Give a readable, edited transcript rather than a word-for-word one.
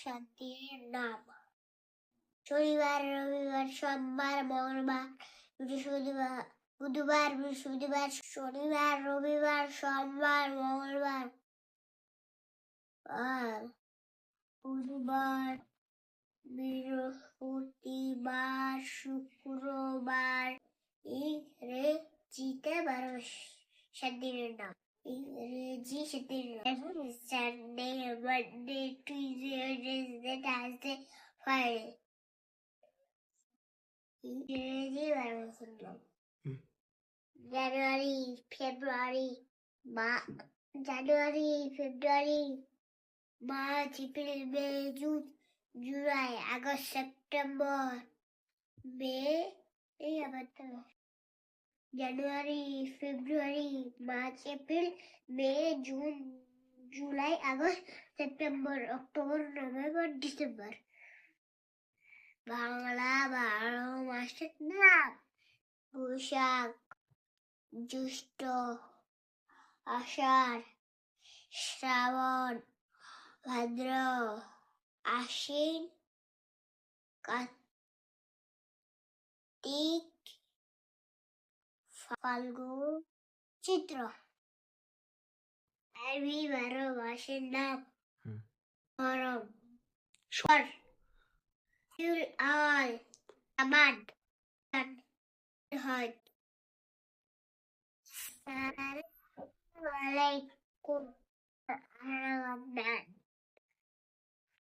শান্তির নাম। শনিবার, রবিবার, সোমবার, মঙ্গলবার, বৃহস্পতিবার, বুধবার, বৃহস্পতিবার, শনিবার, রবিবার, সোমবার, মঙ্গলবার, আর বুধবার, বৃহস্পতিবার, শুক্রবার, ইংরেজিতে 7 দিনের নাম। ইংরেজি 7 দিনের নাম: Sunday, Monday, Tuesday, Wednesday, Thursday, Friday. ইংরেজি 12 মাসের নাম: January, February, March, April, May, June, July, August, September, May, January, February, March, April, May, June, July, August, September, October, November, December. Bangla 12 মাসের নাম: বৈশাখ, জ্যৈষ্ঠ, আষাঢ়, শ্রাবণ, ভাদ্র, আশ্বিন, কার্তিক, ফাল্গুন, চৈত্র। আরবি 12 মাসের নাম: গরম, শর, রবিউল আউয়াল, জামাদ, হজ। আসসালামু আলাইকুম।